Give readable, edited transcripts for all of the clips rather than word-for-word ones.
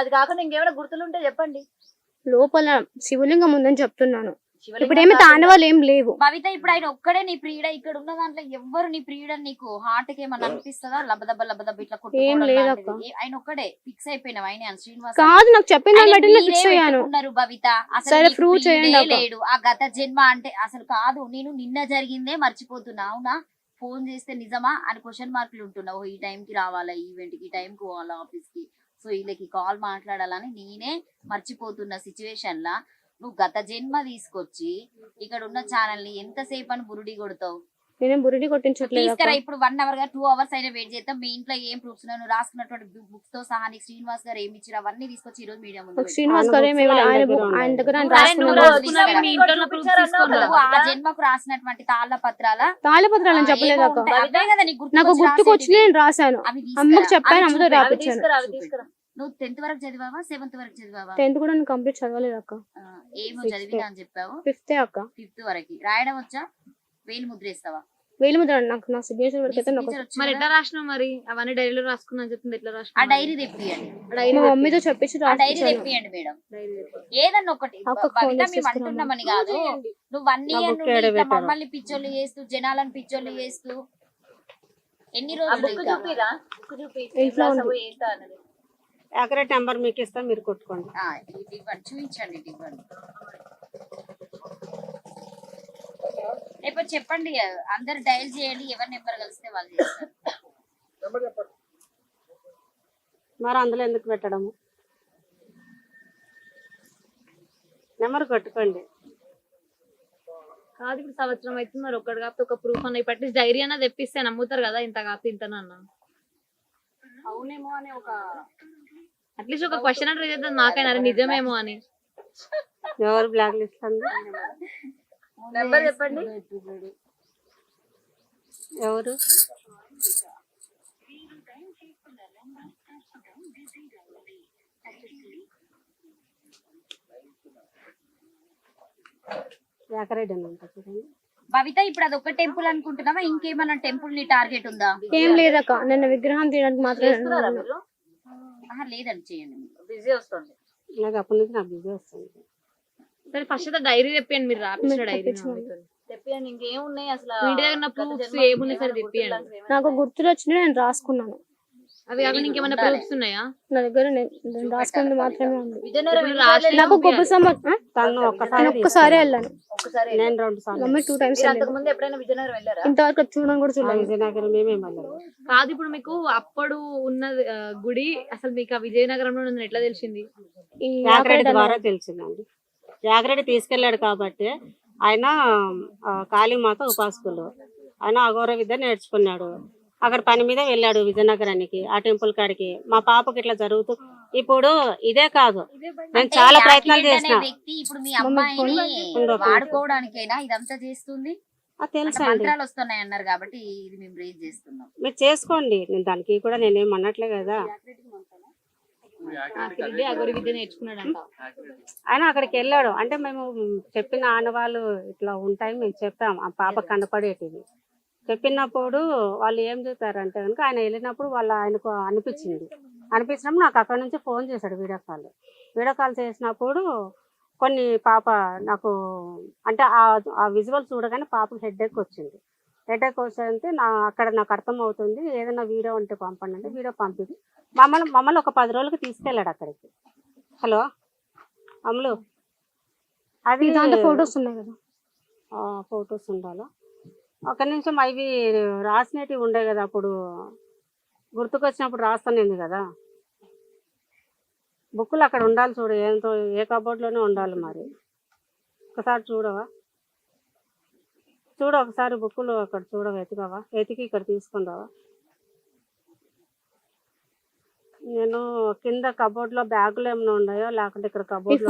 అది కాకుండా ఇంకేమైనా గుర్తులుంటే చెప్పండి. లోపల శివలింగం ఉందని చెప్తున్నాను. ఇప్పుడు ఏమి తాని వాళ్ళు ఏం లేవు. భవిత ఇప్పుడు ఆయన ఒక్కడే నీ ప్రియుడ, ఇక్కడ ఉన్న దాంట్లో ఎవ్వరు నీ ప్రియుడ? నీకు హార్ట్ కి ఏమన్నా అనిపిస్తుందా? లబదబ్బ లబదబ్బ ఇట్లా ఏం లేదక్క. ఆయన ఒక్కడే ఫిక్స్ అయిపోయినావు ఆయన శ్రీనివాస్ కాదు, నాకు చెప్పిన దాన్ని బట్టి నేను ఫిక్స్ అయ్యాను. ఉన్నారు భవిత, సరే అసలు ప్రూవ్ చేయండి. లేడు ఆ గత జన్మ అంటే అసలు కాదు. నేను నిన్న జరిగిందే మర్చిపోతున్నా. అవునా? ఫోన్ చేస్తే నిజమా అని క్వశ్చన్ మార్కులు ఉంటున్నావు. ఈ టైం కి రావాలా ఈవెంట్ కి, టైం కి పోవాలా ఆఫీస్ కి, సో వీళ్ళకి కాల్ మాట్లాడాలని నేనే మర్చిపోతున్న సిచ్యువేషన్ లా నువ్వు గత జన్మ తీసుకొచ్చి ఇక్కడ ఉన్న ఛానల్ ని ఎంతసేపు అని బురుడి కొడతావు? నేనేం బురుడి కొట్టించట్లేదు. తీసుకురా ఇప్పుడు 1 hour 2 hours అయినా వెయిట్ చేద్దాం. మీ ఇంట్లో ఏం ప్రూఫ్స్ నువ్వు రాసుకున్నటువంటి బుక్స్ తో సహా నీకు శ్రీనివాస్ గారు ఏమి ఇచ్చారు అవన్నీ తీసుకొచ్చి ఈ రోజు మీడియా ముందు శ్రీనివాస్ గారు ఆయన దగ్గర ఆ జన్మకు రాసినటువంటి తాళపత్రాలని చెప్పలేదు అక్క. నాకు గుర్తుకొచ్చి నేను రాశాను, అమ్మకు చెప్పాను, అమ్మతో రాపించాను. నువ్వు 10th వరకు చదివావా 7th వరకు చదివావా? 10th కూడా నేను కంప్లీట్ చదవలేదు అక్క. ఏమో చదివినా అని చెప్పావు. 5th అక్క. 5th వరకు రాయడం వచ్చా? వేలు ముద్ర వేస్తావా? వేలు ముద్ర నాకు నా సిగ్నేచర్ వరకు అయితే నాకు. మరి ఎట్లా రాసినావు? మరి అవన్నీ డైరీలో రాసుకున్నా చెప్పింది ఎట్లా రాసినా? ఆ డైరీ తెప్పియండి. మా మమ్మీతో చెప్పించి డైరీ తెప్పియండి మేడం. ఏదన్నా ఒకటి మేము అంటున్నామని కాదు. నువ్వు 1 year మమ్మల్ని పిచ్చోళ్ళు చేస్తూ జనాలను పిచ్చోళ్ళు చేస్తూ ఎన్ని రోజులు యాక్యురేట్ నెంబర్ మీకు ఇస్తాం, మీరు కొట్టుకోండి. చూపించండి ఇవ్వండి. లేకపోతే చెప్పండి, అందరు డయల్ చేయండి, ఎవరి నెంబర్ కలిస్తే వాళ్ళు చేస్తారు. మరి అందులో ఎందుకు పెట్టడము? నెంబర్ కొట్టుకోండి. కాదు ఇప్పుడు సంవత్సరం అవుతుంది, మరి ఒక్కటి కాకపోతే ఒక ప్రూఫ్ అన్న పట్టి డైరీ అన్న తెప్పిస్తే నమ్ముతారు కదా, ఇంత కాకపోతే ఇంతనన్నా. అవునేమో అని ఒక అట్లీస్ట్ ఒక క్వశ్చన్ అంటే చేద్దాం మాకైనా నిజమేమో అని. ఎవరు బ్లాక్ లిస్ట్ అండి? నెంబర్ చెప్పండి. ఎవరు? యాకరెడ్డి అని ఉంటుంది చూడండి. భవిత ఇప్పుడు అది ఒక టెంపుల్ అనుకుంటున్నావా? ఇంకేమన్నా టెంపుల్ నీ టార్గెట్ ఉందా? ఏం లేదక్క, నిన్న విగ్రహం తీయడానికి మాత్రమే. లేదండి, చేయండి. బిజీ వస్తుంది నాకు అప్పటి నుంచి నాకు బిజీ వస్తుంది. సరే ఫస్ట్ అయితే డైరీ తెప్పియండి, మీరు రాపించిన డైరీ తెప్పియండి. ఇంకేమున్నాయి అసలు ఇంటి దగ్గర ప్రూఫ్స్ ఏమున్నాయి సరే తెప్పియండి. నాకు గుర్తులు వచ్చినాయి, నేను రాసుకున్నాను. అవి కాకుండా ఇంకేమైనా ప్రూఫ్స్ ఉన్నాయా? నా దగ్గర నేను రాసుకున్నది మాత్రమే ఉంది. నాకు ఒక్కసారి వెళ్ళాను, నేను 2 సార్లు, మమ్మీ 2 times. ఇంతవరకు చూడడం కూడా చూడలేదు. విజయనగరం మేమేం కాదు. ఇప్పుడు మీకు అప్పుడు ఉన్న గుడి అసలు మీకు ఆ విజయనగరంలో ఉందని ఎట్లా తెలిసింది? యాకరెడ్డి ద్వారా తెలిసిందండి. యాకరెడ్డి తీసుకెళ్లాడు కాబట్టి ఆయన కాళీమాత ఉపాసకులు, ఆయన అఘోర విద్య నేర్చుకున్నాడు. అక్కడ పని మీద వెళ్ళాడు విజయనగరానికి, ఆ టెంపుల్ కాడికి. మా పాపకి ఇట్లా జరుగుతూ ఇప్పుడు ఇదే కాదు, నేను చాలా ప్రయత్నాలు చేసిన. ఇప్పుడు మీ అమ్మాయిని వాడుకోవడానికైనా ఇదంతా చేస్తుంది. తెలుసా మంత్రాలు వస్తున్నాయి అన్నారు కాబట్టి ఇది మేము రేజ్ చేస్తున్నాం. మీరు చేసుకోండి, నేను దానికి కూడా నేనేం అనట్లే కదా. ఆయన అక్కడికి వెళ్ళాడు అంటే మేము చెప్పిన ఆనవాళ్ళు ఇట్లా ఉంటాయి, మేము చెప్తాం. ఆ పాప కనపడేటివి చెప్పినప్పుడు వాళ్ళు ఏం చెప్పారంటే కనుక ఆయన వెళ్ళినప్పుడు ఆయనకు అనిపించినప్పుడు నాకు అక్కడ నుంచి ఫోన్ చేశాడు. వీడియో కాల్ చేసినప్పుడు కొన్ని పాప నాకు అంటే ఆ విజువల్ చూడగానే పాపకు హెడేక్ వచ్చింది. హెడేక్ వస్తే అక్కడ నాకు అర్థం అవుతుంది, ఏదైనా వీడియో ఉంటే పంపండి అంటే వీడియో పంపింది. మమ్మల్ని ఒక 10 రోజులకి తీసుకెళ్ళాడు అక్కడికి. హలో అమ్ములు, అది ఫొటోస్ ఉన్నాయి కదా, ఫొటోస్ ఉండాలా? ఒక నిమిషం, అవి రాసినవి ఉండే కదా, అప్పుడు గుర్తుకొచ్చినప్పుడు రాస్తానేది కదా. బుక్కులు అక్కడ ఉండాలి చూడు, ఏంతో ఏ కబోర్డ్లోనే ఉండాలి. మరి ఒకసారి చూడవా? ఒకసారి బుక్కులు అక్కడ చూడవా, వెతికి ఇక్కడ తీసుకుని రావా? నేను కింద కబోర్డ్ లో బ్యాగులు ఏమైనా ఉన్నాయో లేకుంటే ఇక్కడ కబోర్డ్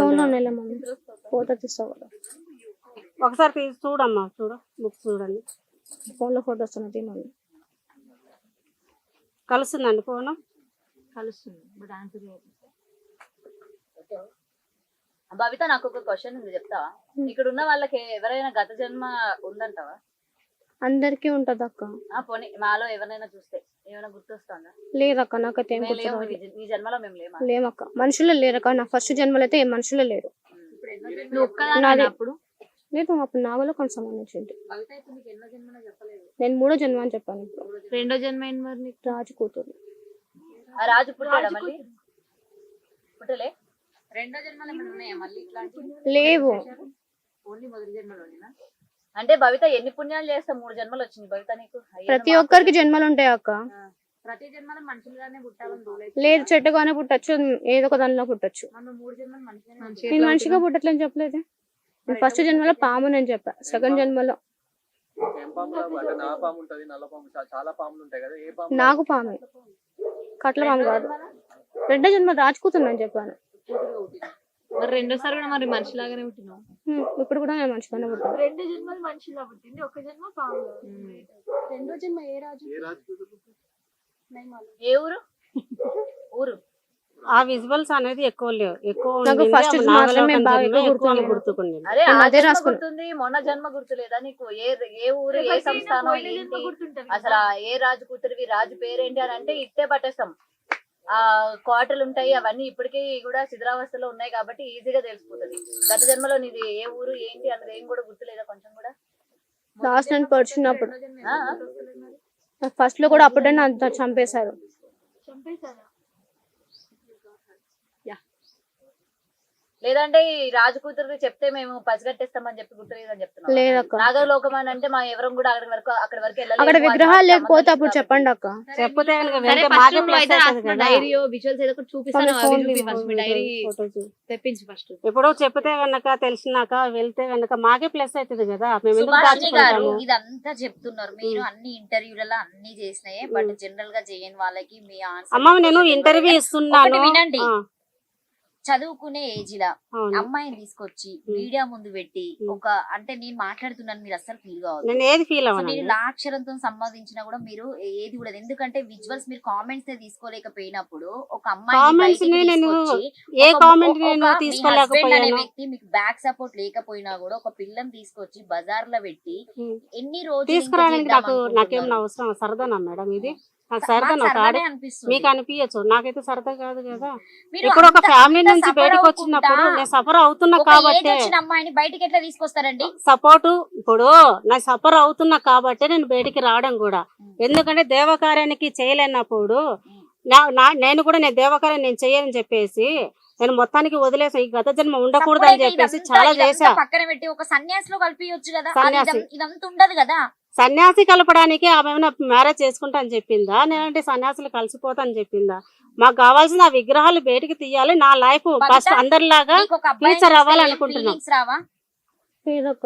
ఒకసారి తీసి చూడమ్మా, బుక్స్ చూడండి. ఫోన్ లో ఫోటోస్ ఉన్నది. కలుస్తుందండి ఫోన్? కలుస్తుంది. భవిత, నాకు ఒక క్వశ్చన్ ఉంది, చెప్తావా? ఇక్కడ ఉన్న వాళ్ళకి ఎవరైనా గత జన్మ ఉందంటావా? అందరికీ ఉంటది అక్క. పోనీ మాలో ఎవరైనా చూస్తే ఏమైనా గుర్తొస్తుందా? లేదక్క నాకైతే ఏం మేము లేము, గుర్తురాదు. నీ జన్మలో మేము లేమా? లేమక్క మనుషులు లేరక్క. నా ఫస్ట్ జన్మలో అయితే ఏ మనుషులు లేరు. నువ్వు ఒక్కదానివేనా నాది- అప్పుడు? లేదు అప్పుడు నాగలో కొంచెం సంబంధించింది. భవిత ఇప్పుడు నీకు ఎన్నో జన్మలో చెప్పలేదు. నేను 3వ జన్మ అని చెప్పాను ఇప్పుడు. రెండో జన్మ ఏంటి మరి నీకు? రాజు కూతురు. ఆ రాజు పుట్టాడా మళ్ళీ? పుట్టలే? రెండో జన్మలు ఏమైనా ఉన్నాయా మళ్ళీ ఇట్లాంటివి? లేవు. ఓన్లీ మొదటి జన్మలోనేనా? అంటే భవిత ఎన్ని పుణ్యాలు చేస్తా 3 జన్మలు వచ్చింది భవిత నీకు? అయ్యన్న ప్రతి మాకు ఒక్కరికి జన్మలు ఉంటాయి అక్క. ప్రతి జన్మలో మనుషులుగానే పుట్టాలని రూల్ లేదు చెట్టుగానే పుట్టచ్చు, ఏదో ఒక దానిలో పుట్టచ్చు. మనం 3 జన్మలు మనుషులనే నేను మనిషిగా పుట్టట్లని చెప్పలేదు. నేను ఫస్ట్ జన్మలో పాము నేను చెప్పా. సెకండ్ జన్మలో ఏం పాములు అంటే నా పాము ఉంటది, నల్ల పాము, చాలా పాములు ఉంటాయి కదా. ఏ పాము? నాగు పామే, కట్ల పాము కాదు. రెండో జన్మ రాజు కూతురు అని చెప్పాను. మరి రెండోసారి కూడా మరి మనిషిలాగానే పుట్టినావు. ఇప్పుడు కూడా నేను మనిషిగానే పుట్టాను. 2 జన్మలు మనిషిలా పుట్టింది, 1 జన్మ పాము. రెండో జన్మ ఏ రాజు? ఏ రాజు కూతురు? ఏ ఊరు? ఊరు ఆ విజువల్స్ అనేది ఎక్కువ లేవు. ఎక్కువ నాకు ఉండింది first ఆ మాత్రమే నాగలోకం బాగా జన్మే ఎక్కువ గుర్తుంది. గుర్తుకుంది. అరే నేను ఆ అదే జన్మ రాసుకున్నా. గుర్తుంది, మొన్న జన్మ గుర్తులేదా నీకు? ఏ ఊరు, ఏ సంస్థానం, ఏంటి అసలు? ఏ రాజు కూతురివి, రాజు పేరేంటి అని అంటే ఇట్టే పట్టేస్తాం. ఆ కోటలు ఉంటాయి, అవన్నీ ఇప్పటికీ కూడా శిథిలావస్థలో ఉన్నాయి కాబట్టి ఈజీగా తెలిసిపోతుంది. గత జన్మలో నీది ఏ ఊరు ఏంటి అన్నది ఏం కూడా గుర్తులేదా కొంచెం కూడా? లాస్ట్ నన్ను పడుచున్నప్పుడు ఆ? ఫస్ట్ లో కూడా అప్పుడే నన్ను చంపేశారు. చంపేశారా? లేదంటే ఈ రాజు కూతురు చెప్తే మేము పసిగట్టేస్తామని చెప్పి గుర్తులేదని చెప్తున్నాం. లేదక్క. నాగలోకం అని అంటే మా ఎవరం కూడా అక్కడి వరకు వెళ్ళలేము. అక్కడ అది విగ్రహాలు మాకు లేకపోతే సంబంధం అప్పుడు లేదు చెప్పండి అక్క. చెప్పుతే కనుక సరే వెంటనే ఫస్ట్ మాకే నువ్వు ప్లేస్ అయితే అవుతుంది రాసిన కదా. డైరీయో విజువల్స్ ఏదో ఒకటి చూపిస్తాను. అవి చూపి ఫస్ట్ మీ డైరీ ఫోటోస్ తెప్పించు ఫస్ట్. ఇప్పుడు చెప్తే కనుక తెలిసినాక వెళ్తే కనుక మాకే ప్లస్ అవుతుంది కదా. మేము ఎందుకు సుభాషిణి గారు దాచుకుంటాము? ఇదంతా చెప్తున్నారు మీరు. అన్ని ఇంటర్వ్యూలలో అన్ని చేసినాయి, బట్ జనరల్ గా చేయని వాళ్ళకి మీ ఆన్సర్. అమ్మ నేను ఇంటర్వ్యూ ఇస్తున్నాను. ఒకటి వినండి. ఆ, చదువుకునే ఏజ్ లా అవును. అమ్మాయిని తీసుకొచ్చి మీడియా ముందు పెట్టి ఒక అంటే నేను మాట్లాడుతున్నాను మీరు అస్సలు ఫీల్ కావద్దు. నేను ఏది ఫీల్ సో అవ్వను. నేను లాక్షరంతో సంబంధించినా కూడా మీరు ఏది కూడా, ఎందుకంటే విజువల్స్ మీరు కామెంట్స్ తీసుకోలేకపోయినప్పుడు ఒక Comments ని నేను ఏ comment నేను తీసుకోలేకపోయాను. వ్యక్తి మీకు బ్యాక్ సపోర్ట్ లేకపోయినా కూడా ఒక పిల్లని తీసుకొచ్చి బజార్ లో పెట్టి ఉమ్. ఎన్ని రోజులు తీసుకురావడానికి నాకేమన్నా అవసరం సరదానా మేడం? ఇది నాకు సరదా నాకు ఆడ అనిపిస్తుంది. మీకు అనిపించచ్చు, నాకైతే సరదా కాదు కదా. మీరు ఇప్పుడు ఒక అంత- ఫ్యామిలీ అంత నుంచి suffer బయటకు అవ్వకుండా వచ్చినప్పుడు నేను సఫర్ అవుతున్నా ఒక ఏజ్ కాబట్టి వచ్చిన అమ్మాయిని బయటికి ఎట్లా తీసుకొస్తారండి? సపోర్ట్ ఇప్పుడు నా సఫర్ అవుతున్నా కాబట్టి నేను బయటికి రావడం కూడా. ఎందుకంటే దేవకార్యానికి చేయలేనప్పుడు నేను కూడా నేను దేవకార్యం నేను చేయని చెప్పేసి నేను మొత్తానికి వదిలేసా. ఈ గత జన్మ ఉండకూడదు అని చెప్పేసి చాలా చేశా. పక్కన పెట్టి ఒక సన్యాసిలో కలిపియొచ్చు కదా. అది సన్యాసి. ఇదంతా ఉండదు కదా. సన్యాసి కలపడానికి ఆమె ఏమైనా మ్యారేజ్ చేసుకుంటా అని చెప్పిందా, నేనంటే సన్యాసులు కలిసిపోతా అని చెప్పిందా? మాకు కావాల్సిన ఆ విగ్రహాలు బయటికి తీయాలి. నా లైఫ్ ఫస్ట్ అందరిలాగా నీకు ఒక అబ్బాయిని ఫ్యూచర్ చూస్తే అవ్వాలనుకుంటున్నాం. feelings రావా? లేదక్క.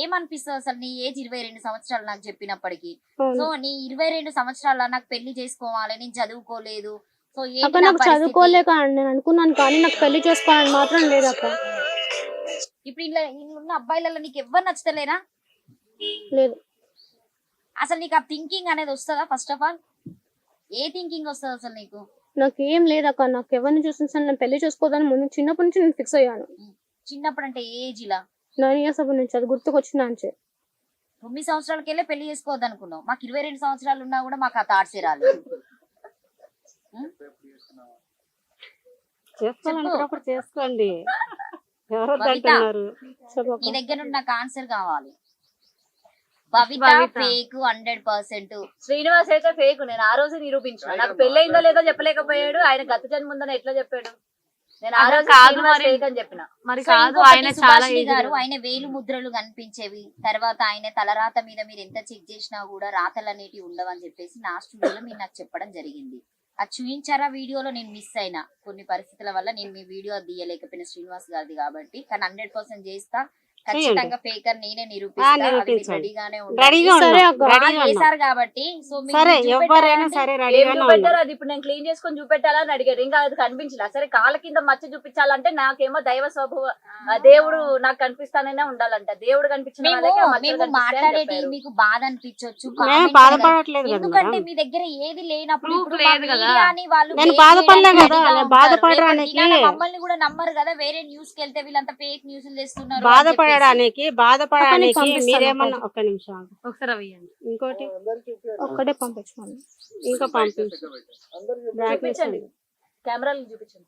ఏమనిపిస్తుంది అసలు? నీ ఏజ్ 22 సంవత్సరాలు నాకు చెప్పినప్పటికీ. అవును. సో నీ 22 సంవత్సరాల నాకు పెళ్లి చేసుకోవాలి, నేను చదువుకోలేదు. సో అక్క ఏంటి నా నాకు పరిస్థితి? చదువుకోలేక నేను అనుకున్నాను కానీ నాకు పెళ్లి చేసుకోవాలని మాత్రం లేదక్క. ఇప్పుడు ఇలా ఉన్న అబ్బాయిలలో నీకు ఎవరు నచ్చుతలేరా? లేదు. అసలు నీకు ఆ థింకింగ్ అనేది వస్తుందా? First of all A thinking వస్తుంది అసలు నీకు? నాకు ఏం లేదక్క. నాకు ఎవరిని చూసిన సరే నేను పెళ్లి చేసుకోవద్దని ముందు చిన్నప్పటి నుంచి నేను ఫిక్స్ అయ్యాను. చిన్నప్పుడు అంటే ఏజ్ ఇలా 9 years అప్పుడు నుంచి అది గుర్తుకొచ్చిన అంచే. 9 సంవత్సరాలకెళ్ళే పెళ్లి చేసుకోవద్దు అనుకున్నావు. మాకు 22 సంవత్సరాలు ఉన్నా కూడా మాకు ఆ థాట్స్ రాలేదు. చేసుకోవాలనుకున్నప్పుడు చేసుకోండి. ఎవరు బబిత, అంటున్నారు? నీ దగ్గర నుండి నాకు ఆన్సర్ కావాలి. బబిత ఫేక్ 100%. శ్రీనివాస్ అయితే ఫేక్. నేను ఆ రోజు నిరూపించిన. నాకు పెళ్ళయిందో లేదో చెప్పలేకపోయాడు. ఆయన గత జన్మ ఉందని ఎట్లా చెప్పాడు? నేను ఆ అలా రోజు కాదు శ్రీనివాస్ మరి. ఫేక్ అని చెప్పిన. మరి సో కాదు, ఇంకొకటి ఆయన చాలా సుభాషిణి ఏజ్ గారు, ఆయన వేలు ముద్రలు కనిపించేవి. తర్వాత ఆయన తలరాత మీద మీరు ఎంత చెక్ చేసినా కూడా రాతలు అనేటివి ఉండవని చెప్పేసి నా స్టూడియోలో మీరు నాకు చెప్పడం జరిగింది. అది చూపించారా వీడియోలో? నేను మిస్ అయినా కొన్ని పరిస్థితుల వల్ల నేను మీ వీడియో తీయలేకపోయిన శ్రీనివాస్ గారిది కాబట్టి. కానీ 100% చేస్తా. ఖచ్చితంగా ఫేకర్ నేనే నిరూపిస్తా. రెడీగానే రెడీగా సరే ఉన్నాం. అక్క. రెడీగా ఉన్నాం. చేశారు కాబట్టి. సో మీరు సరే ఎవరైనా చూపెట్టాలంటే సరే ఏం రెడీగానే ఉన్నాం. చూపెట్టారు? అది ఇప్పుడు నేను క్లీన్ చేసుకొని చూపెట్టాలని అడిగారు. ఇంకా అది కనిపించలే. సరే కాళ్ళ కింద మచ్చ చూపించాలంటే నాకేమో దైవ స్వభావ దేవుడు నాకు కనిపిస్తాననే ఉండాలంట. దేవుడు కనిపించిన వాళ్ళకే ఆ మచ్చలు మేము కనిపిస్తాయని మాట్లాడేటి చెప్పారు. మీకు బాధ అనిపించవచ్చు, మేము బాధపడట్లేదు కదా ఎందుకంటే మేడం. మీ దగ్గర ఏది లేనప్పుడు Proof ఇప్పుడు లేదు మా కదా. మీడియాని వాళ్ళు నేను fake బాధపడలే చేయడానికి కదా. రెడీగా నేను ఉంటారు. బాధపడడానికి రేపటి దినాన మమ్మల్ని కూడా నమ్మరు కదా. వేరే న్యూస్ కి వెళ్తే వీళ్ళంతా ఫేక్ న్యూస్ తెస్తున్నారు అని బాధపడ బాధపడడానికి పంపిస్తాను మీరేమన్నా ఒక్క నిమిషం ఆగు. ఒకసారి అవి ఇవ్వండి. ఇంకోటి ఒక్కటే పంపించమని. ఇంకా పంపించు చూపించండి కెమెరాలు చూపించండి.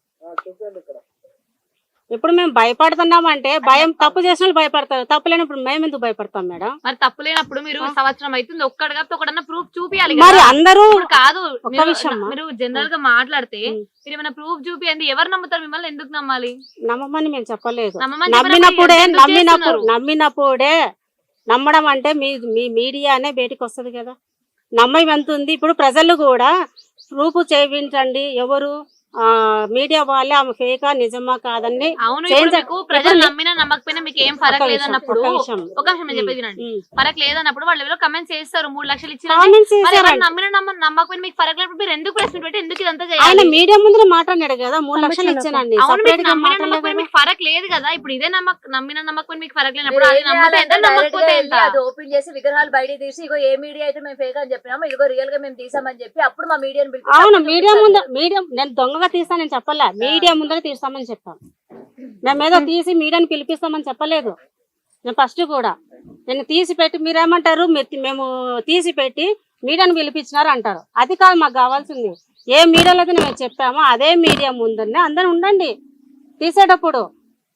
ఇప్పుడు మేము భయపడుతున్నామంటే భయం తప్పు చేసిన వాళ్ళు భయపడతారు, తప్పు లేనప్పుడు మేము ఎందుకు భయపడతాం మేడం? మరి తప్పు లేనప్పుడు మీరు సంవత్సరం అవుతుంది ఒక్కడు కాబట్టి ఒకడన్నా ప్రూఫ్ చూపియాలి మరి కదా. అందరూ ఇప్పుడు కాదు ఒక్క మీరు- విషయం అమ్మా. మీరు జనరల్ గా మాట్లాడితే ఉం. మీరు ఏమైనా ప్రూఫ్ చూపియండి. ఎవరు నమ్ముతారు మిమ్మల్ని? ఎందుకు నమ్మాలి? నమ్మమని మేము చెప్పలేదు. నమ్మమని నమ్మినప్పుడే చెప్పినప్పుడు ఎందుకు చేస్తున్నారు? నమ్మినప్పుడే నమ్మడం అంటే మీ మీడియానే బయటికి వస్తుంది కదా. నమ్మం ఎంత ఉంది. ఇప్పుడు ప్రజలు కూడా ప్రూఫ్ చేయించండి, ఎవరు మీడియా వాళ్ళే ఆమె ఫేకా నిజమా కాదని. అవును, చేంజ్ ఇప్పుడు మీకు ప్రజలు ఇప్పుడు నమ్మినా నమ్మకపోయినా మీకు ఏం ఫరక్ ఒక్క లేదన్నప్పుడు విషయం. ఒక నిమిషం నేను చెప్పేది వినండి. ఫరక్ లేదన్నప్పుడు వాళ్ళు ఎవరో కమెంట్స్ చేస్తారు 3 లక్షలు ఇచ్చిన కామెంట్స్ మరి ఎవరు చేశారండి. నమ్మినా నమ్మకపోయినా మీకు ఫరక్ లేనప్పుడు మీరు ఎందుకు ప్రెస్ పెట్టి ఎందుకు ఇదంతా ఆయన చేయాలి? మీడియా ముందు మాట్లాడాడు కదా, 3 లక్షలు ఇచ్చానండి. అవును, మీకు Separate గా నమ్మినా మాట్లాడలేదు నమ్మకపోయినా కదా. మీకు ఫరక్ లేదు కదా. ఇప్పుడు ఇదే నమ్మినా నమ్మకపోయినా మీకు ఫరక్ మీరు లేనప్పుడు అది ఏం నమ్మితే ఎంత చేయాలంటే నమ్మకపోతే direct ఎంత? గా వెళ్ళి అది ఓపెన్ చేసి విగ్రహాలు బయట తీసి ఇగో ఏ మీడియా అయితే మేము ఫేక్ అని చెప్పినామో ఇదిగో రియల్ గా మేము తీసామని చెప్పి అప్పుడు మా మీడియాని పిలిపించి అవును, అప్పుడు మీడియా చూపిస్తారు. ముందు నేను దొంగగా తీస్తానని చెప్పలే, మీడియా ముందర తీస్తామని చెప్పాం. మేము ఏదో తీసి మీడియాని పిలిపిస్తామని చెప్పలేదు. నేను ఫస్ట్ కూడా నేను తీసి పెట్టి మీరేమంటారు, మేము తీసి పెట్టి మీడియాని పిలిపించినారు అంటారు. అది కాదు మాకు కావాల్సింది. ఏ మీడియాలో అయితే మేము చెప్పామో అదే మీడియా ముందరనే అందరూ ఉండండి తీసేటప్పుడు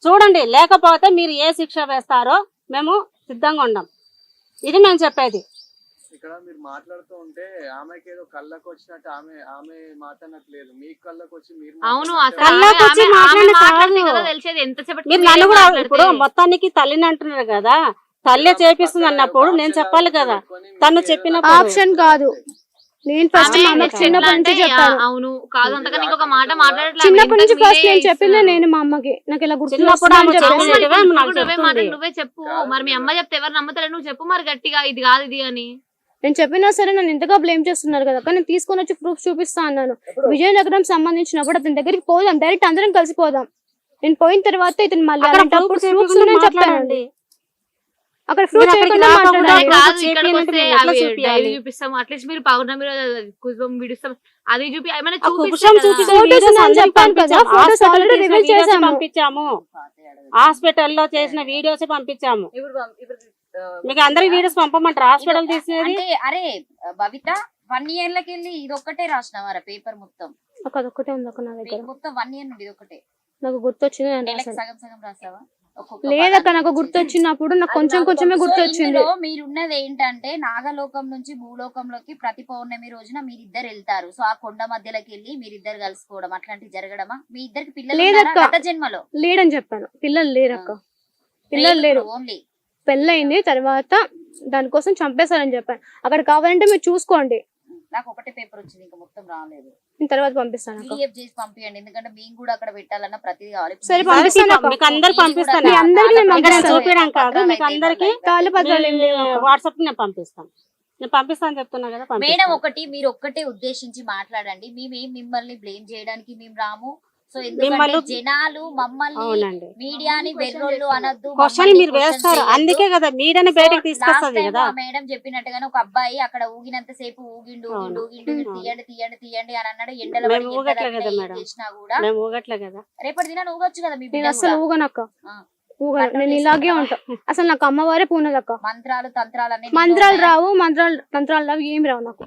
చూడండి. లేకపోతే మీరు ఏ శిక్ష వేస్తారో మేము సిద్ధంగా ఉండం. ఇది మేము చెప్పేది. ఇక్కడ మీరు మాట్లాడుతూ ఉంటే ఆమెకి ఏదో కళ్ళకు వచ్చినట్టు ఆమె మాట్లాడట్లేదు, మీ కళ్ళకు వచ్చి మీరు అవును, అసలు కళ్ళకు వచ్చి ఆమె మాట్లాడే మాట్లాడితే కాదు. కదా తెలిసేది ఎంతసేపటి మీరు నన్ను కూడా ఇప్పుడు మొత్తానికి తల్లిని అంటున్నారు కదా, తల్లి చేపిస్తుంది అన్నప్పుడు నేను చెప్పాలి కదా. తను చెప్పినప్పుడు ఆప్షన్ కాదు. నేను ఫస్ట్ మా అమ్మకి చిన్నప్పటి నుంచి చెప్పాను. అవును కాదు, అంతకన్నా ఇంకొక మాట మాట్లాడట్లేదు. చిన్నప్పటి నుంచి ఫస్ట్ నేను చెప్పిందే నేను మా అమ్మకి, నాకు ఇలా గుర్తు చిన్నప్పుడు ఆమె వస్తుందని చెప్పేసి. చెప్పినట్టుగా నాకు చెప్తుంది. నువ్వే చెప్పు. మరి మీ అమ్మ చెప్తే ఎవరు నమ్ముతారు? నువ్వు చెప్పు మరి గట్టిగా, ఇది కాదు ఇది అని. నేను చెప్పినా సరే నన్ను ఎంతగా బ్లేమ్ చేస్తున్నారు కదా. కానీ నేను తీసుకొని వచ్చి ప్రూఫ్ చూపిస్తా అన్నాను. విజయనగరం సంబంధించినప్పుడు అతని దగ్గరికి పోదాం, డైరెక్ట్ అందరం కలిసిపోదాం. నేను పోయిన తర్వాత ఇతను మళ్ళీ అక్కడ అలాంటప్పుడు proof proofs చేయకుండా నేను చెప్పానండి. మాట్లాడండి. అక్కడ ప్రూఫ్ మీరు అక్కడికి చేయకుండా రాకుండా మాట్లాడాలి. కూడా కాదు, చేపినట్టు ఇక్కడికి వస్తే మేము ఎట్లా అవి చూపియాలి? డైరీ చూపిస్తాం, అట్లీస్ట్ మీరు పౌర్ణమి కుజం విడిస్తాం, అది చూపి ఏమైనా ఆ కుబుషం చూపిస్తాం చూపించిన Photos videos నేను అందరికి చెప్పాను కదా, పంపించాము. photos హాస్పిటల్లో already చేసిన reveal videos చేశాము. పంపించాము, హాస్పిటల్లో చేసిన వీడియోస్ పంపించాము. ఇప్పుడు మీకు అందరికి వీడియోస్ పంపమంటారు హాస్పిటల్ తీసేది? అంటే అరే బబిత 1 year లకి వెళ్ళి ఇది ఒక్కటే రాసినవారా పేపర్ మొత్తం? నాకు అదొక్కటే ఉంది అక్క నా దగ్గర. మొత్తం 1 year నుండి ఇది ఒకటే నాకు గుర్తొచ్చింది నేను నెలకి రాశాను. సగం సగం రాసావా? లేదక్క నాకు గుర్తొచ్చినప్పుడు నాకు కొంచెమే గుర్తొచ్చింది. మీరున్నది ఏంటంటే నాగలోకం నుంచి భూలోకంలోకి ప్రతి పౌర్ణమి రోజున మీరిద్దరు వెళ్తారు. సో ఆ కొండ మధ్యలోకి వెళ్ళి మీరిద్దరు కలుసుకోవడం అట్లాంటివి జరగడమా? మీ ఇద్దరికి పిల్లలు లేదక్క. ఉన్నారా గత జన్మలో? లేడని చెప్పాను. పిల్లలు లేరక్క, పిల్లలు లేరు. ఓన్లీ పెళ్ళయింది తర్వాత దానికోసం చంపేశారని చెప్పాను. అక్కడ కావాలంటే మీరు చూసుకోండి, నాకు ఒకటే పేపర్ వచ్చింది, ఇంకా మొత్తం రాలేదు. నేను తర్వాత పంపిస్తాను అక్క. PDF చేసి పంపియండి, ఎందుకంటే మేము కూడా అక్కడ పెట్టాలన్నా ప్రతిదీ కావాలి. సరే, పంపిస్తాను అక్క. మీకు అందరికి పంపిస్తాను. మీ అందరికీ నేను ఇక్కడ పంపిస్తాను. చూపించడం కాదు, మీకు అందరికి తాళపత్రాలు ఏం లేవు అక్క. వాట్సాప్ నేను పంపిస్తాను. నేను పంపిస్తాను చెప్తున్నా కదా, మేడం పంపిస్తాను. ఒకటి మీరు ఒక్కటే ఉద్దేశించి మాట్లాడండి. మేమేం మిమ్మల్ని బ్లేమ్ చేయడానికి మేము రాము. సో ఎందుకంటే మిమ్మల్ని- జనాలు మమ్మల్ని అవునండి. మీడియాని వెర్రోళ్ళు అనొద్దు, క్వశ్చన్ మీరు వేస్తారు, అందుకే కదా మీడియాని బయటకు తీసుకొస్తుంది కదా. మేడం చెప్పినట్టుగానే ఒక అబ్బాయి అక్కడ ఊగినంత సేపు ఊగిండు అవును. తీయండి అని అన్నాడు. ఎండల మేము పడి ఊగట్లే ఎంత కదా తప్పినా ఏం మేడం. చేసినా కూడా మేము ఊగట్లే కదా. రేపటి దినాన్ని ఊగొచ్చు కదా మీ బిడ్డ నేను అసలు కూడా. ఊగనక్క, ఆ. ఊగను. నేను ఇలాగే ఉంటా. అసలు నాకు అమ్మవారే పూనదక్క. మంత్రాలు తంత్రాలు అన్ని మంత్రాలు రావు, తంత్రాలు రావు, ఏం రావు నాకు.